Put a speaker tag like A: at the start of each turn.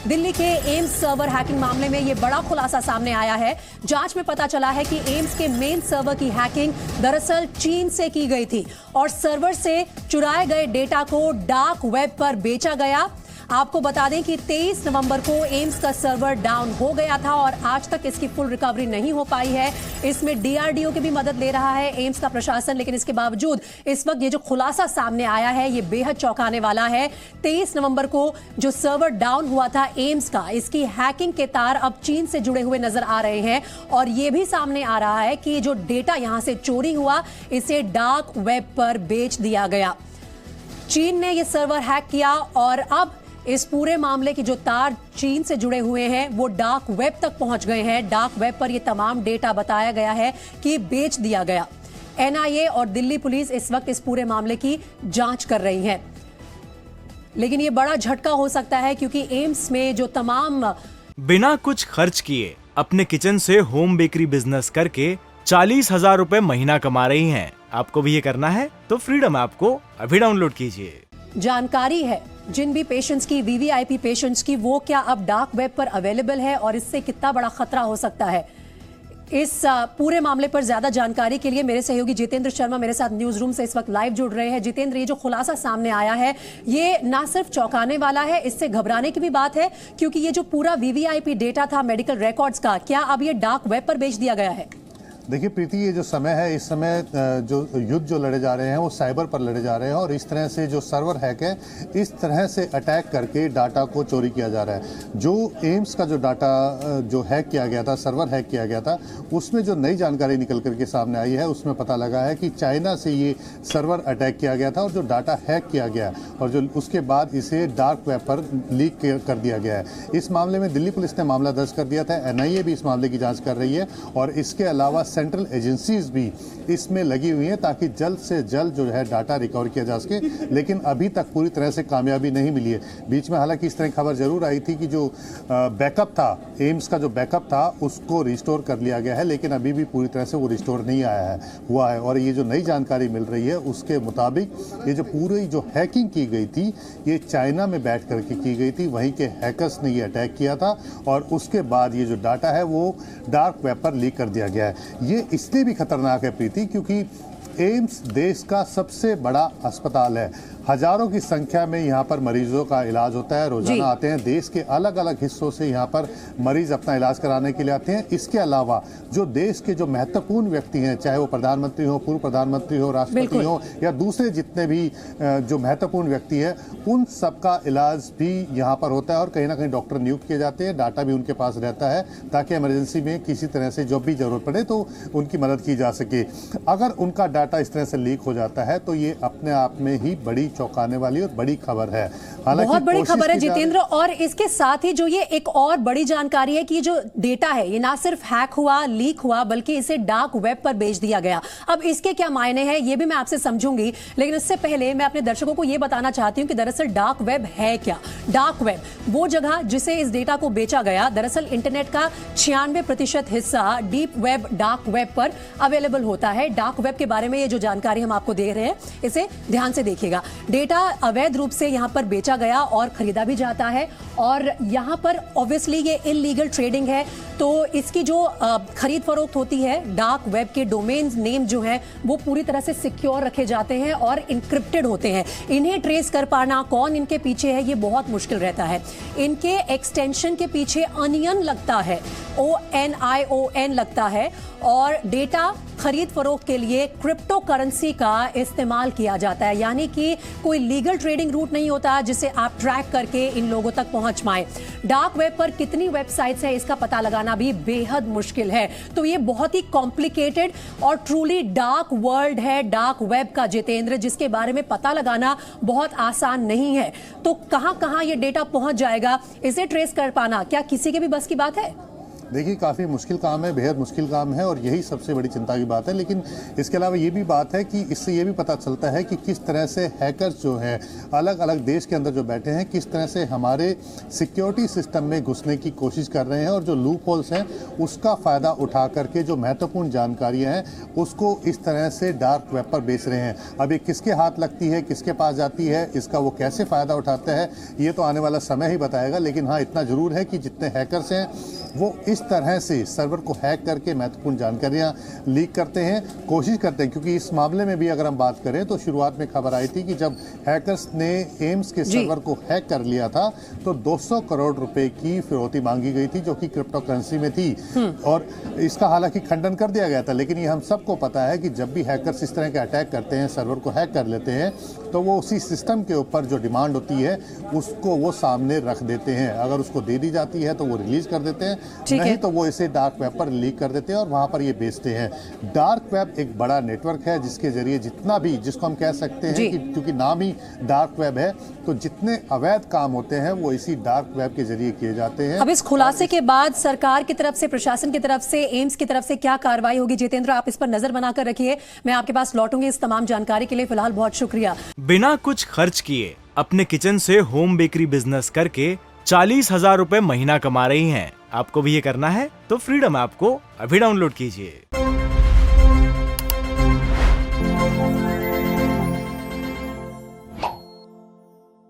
A: दिल्ली के AIIMS server hacking मामले में ये बड़ा खुलासा सामने आया है। जांच में पता चला है कि एम्स के मेन सर्वर की हैकिंग दरअसल चीन से की गई थी और सर्वर से चुराए गए डेटा को डार्क वेब पर बेचा गया। आपको बता दें कि 23 नवंबर को एम्स का सर्वर डाउन हो गया था और आज तक इसकी फुल रिकवरी नहीं हो पाई है। इसमें डीआरडीओ की भी मदद ले रहा है एम्स का प्रशासन, लेकिन इसके बावजूद इस वक्त ये जो खुलासा सामने आया है ये बेहद चौंकाने वाला है। 23 नवंबर को जो सर्वर डाउन हुआ था एम्स का, इसकी हैकिंग के तार अब चीन से जुड़े हुए नजर आ रहे हैं और ये भी सामने आ रहा है कि जो डेटा यहां से चोरी हुआ इसे डार्क वेब पर बेच दिया गया। चीन ने यह सर्वर हैक किया और अब इस पूरे मामले की जो तार चीन से जुड़े हुए हैं वो डार्क वेब तक पहुंच गए हैं। डार्क वेब पर ये तमाम डेटा बताया गया है कि बेच दिया गया। एनआईए और दिल्ली पुलिस इस वक्त इस पूरे मामले की जांच कर रही है, लेकिन ये बड़ा झटका हो सकता है क्योंकि एम्स में जो तमाम
B: बिना कुछ खर्च किए अपने किचन से होम बेकरी बिजनेस करके 40,000 रुपए महीना कमा रही हैं। आपको भी ये करना है तो फ्रीडम ऐप को अभी डाउनलोड कीजिए।
A: जानकारी है जिन भी पेशेंट्स की, वीवीआईपी पेशेंट्स की, वो क्या अब डार्क वेब पर अवेलेबल है और इससे कितना बड़ा खतरा हो सकता है। इस पूरे मामले पर ज्यादा जानकारी के लिए मेरे सहयोगी जितेंद्र शर्मा मेरे साथ न्यूज रूम से इस वक्त लाइव जुड़ रहे हैं। जितेंद्र, ये जो खुलासा सामने आया है ये ना सिर्फ चौंकाने वाला है, इससे घबराने की भी बात है, क्योंकि ये जो पूरा वीवीआईपी डेटा था मेडिकल रिकॉर्ड्स का, क्या अब ये डार्क वेब पर बेच दिया गया है?
C: देखिए प्रीति, ये जो समय है, इस समय जो युद्ध जो लड़े जा रहे हैं वो साइबर पर लड़े जा रहे हैं और इस तरह से जो सर्वर हैक है इस तरह से अटैक करके डाटा को चोरी किया जा रहा है। जो एम्स का जो डाटा जो हैक किया गया था, सर्वर हैक किया गया था, उसमें जो नई जानकारी निकल करके सामने आई है उसमें पता लगा है कि चाइना से ये सर्वर अटैक किया गया था और जो डाटा हैक किया गया और जो उसके बाद इसे डार्क वेब पर लीक कर दिया गया है। इस मामले में दिल्ली पुलिस ने मामला दर्ज कर दिया था। एनआईए भी इस मामले की जाँच कर रही है और इसके अलावा सेंट्रल एजेंसीज भी इसमें लगी हुई हैं ताकि जल्द से जल्द जो है डाटा रिकवर किया जा सके, लेकिन अभी तक पूरी तरह से कामयाबी नहीं मिली है। बीच में हालांकि इस तरह की खबर जरूर आई थी कि जो बैकअप था, एम्स का जो बैकअप था उसको रिस्टोर कर लिया गया है, लेकिन अभी भी पूरी तरह से वो रिस्टोर नहीं हुआ है। और ये जो नई जानकारी मिल रही है उसके मुताबिक ये जो पूरी जो हैकिंग की गई थी ये चाइना में बैठ करके की गई थी, वहीं के हैकर्स ने ये अटैक किया था और उसके बाद ये जो डाटा है वो डार्क वेब पर लीक कर दिया गया है। ये इसलिए भी खतरनाक है प्रीति क्योंकि एम्स देश का सबसे बड़ा अस्पताल है। हजारों की संख्या में यहाँ पर मरीजों का इलाज होता है, रोजाना आते हैं। देश के अलग अलग हिस्सों से यहाँ पर मरीज अपना इलाज कराने के लिए आते हैं। इसके अलावा जो देश के जो महत्वपूर्ण व्यक्ति हैं, चाहे वो प्रधानमंत्री हो, पूर्व प्रधानमंत्री हो, राष्ट्रपति हो या दूसरे जितने भी जो महत्वपूर्ण व्यक्ति हैं, उन सबका इलाज भी यहाँ पर होता है और कहीं ना कहीं डॉक्टर नियुक्त किए जाते हैं। डाटा भी उनके पास रहता है ताकि इमरजेंसी में किसी तरह से जब भी जरूरत पड़े तो उनकी मदद की जा सके। अगर उनका डाटा इस तरह से लीक हो जाता है तो ये अपने आप में ही बड़ी चौंकाने वाली और बड़ी खबर है।
A: बहुत बड़ी खबर है जितेंद्र, और इसके साथ ही जो ये एक और बड़ी जानकारी है कि जो डेटा है ये ना सिर्फ हैक हुआ, लीक हुआ, बल्कि इसे डार्क वेब पर बेच दिया गया। अब इसके क्या मायने हैं ये भी मैं आपसे समझूंगी, लेकिन इससे पहले मैं अपने दर्शकों को ये बताना चाहती हूं कि दरअसल डार्क वेब है क्या। डार्क वेब वो जगह जिसे इस डेटा को बेचा गया, दरअसल इंटरनेट का 96% हिस्सा डीप वेब, डार्क वेब पर अवेलेबल होता है। डार्क वेब के बारे में ये जो जानकारी हम आपको दे रहे हैं इसे ध्यान से देखिएगा। डेटा अवैध रूप से यहां पर बेचा गया और खरीदा भी जाता है और यहां पर ऑब्वियसली ये इलीगल ट्रेडिंग है, तो इसकी जो खरीद फरोख्त होती है, डार्क वेब के डोमेन नेम जो है वो पूरी तरह से सिक्योर रखे जाते हैं और इंक्रिप्टेड होते हैं। इन्हें ट्रेस कर पाना कौन इनके पीछे है ये बहुत मुश्किल रहता है। इनके एक्सटेंशन के पीछे अनियन लगता है, ONION लगता है, और डेटा खरीद फरोख्त के लिए क्रिप्टो करेंसी का इस्तेमाल किया जाता है, यानी कि कोई लीगल ट्रेडिंग रूट नहीं होता जिसे आप ट्रैक करके इन लोगों तक पहुंच पाए। डार्क वेब पर कितनी वेबसाइट्स है इसका पता लगाना भी बेहद मुश्किल है। तो ये बहुत ही कॉम्प्लिकेटेड और ट्रूली डार्क वर्ल्ड है डार्क वेब का जितेंद्र, जिसके बारे में पता लगाना बहुत आसान नहीं है। तो कहां कहां ये डेटा पहुंच जाएगा, इसे ट्रेस कर पाना क्या किसी के भी बस की बात है?
C: देखिए, काफ़ी मुश्किल काम है, बेहद मुश्किल काम है और यही सबसे बड़ी चिंता की बात है। लेकिन इसके अलावा ये भी बात है कि इससे ये भी पता चलता है कि किस तरह से हैकर्स जो हैं अलग अलग देश के अंदर जो बैठे हैं, किस तरह से हमारे सिक्योरिटी सिस्टम में घुसने की कोशिश कर रहे हैं और जो लूप होल्स हैं उसका फ़ायदा उठा करके जो महत्वपूर्ण जानकारियाँ हैं उसको इस तरह से डार्क वेब पर बेच रहे हैं। अब ये किसके हाथ लगती है, किसके पास जाती है, इसका वो कैसे फ़ायदा उठाते हैं, ये तो आने वाला समय ही बताएगा। लेकिन हाँ, इतना ज़रूर है कि जितने हैकर्स हैं वो इस तरह से सर्वर को हैक करके महत्वपूर्ण जानकारियां लीक करते हैं, कोशिश करते हैं। क्योंकि इस मामले में भी अगर हम बात करें तो शुरुआत में खबर आई थी कि जब हैकर्स ने एम्स के सर्वर को हैक कर लिया था तो 200 करोड़ रुपए की फिरौती मांगी गई थी, जो कि क्रिप्टो करेंसी में थी। और इसका हालांकि खंडन कर दिया गया था। लेकिन ये हम सबको पता है कि जब भी हैकर्स इस तरह के अटैक करते हैं, सर्वर को हैक कर लेते हैं, तो वो उसी सिस्टम के ऊपर जो डिमांड होती है उसको वो सामने रख देते हैं। अगर उसको दे दी जाती है तो वो रिलीज कर देते हैं, नहीं तो वो इसे डार्क वेब पर लीक कर देते हैं और वहां पर ये बेचते हैं। डार्क वेब एक बड़ा नेटवर्क है जिसके जरिए जितना भी, जिसको हम कह सकते हैं कि क्योंकि नाम ही डार्क वेब है, तो जितने अवैध काम होते हैं वो इसी डार्क वेब के जरिए किए जाते हैं।
A: अब इस खुलासे के बाद सरकार की तरफ से, प्रशासन की तरफ से, एम्स की तरफ से क्या कार्रवाई होगी? जितेंद्र, आप इस पर नजर बनाकर रखिए, मैं आपके पास लौटूंगी इस तमाम जानकारी के लिए। फिलहाल बहुत शुक्रिया।
B: बिना कुछ खर्च किए अपने किचन से होम बेकरी बिजनेस करके 40,000 रुपए महीना कमा रही हैं। आपको भी ये करना है तो फ्रीडम ऐप को अभी डाउनलोड कीजिए।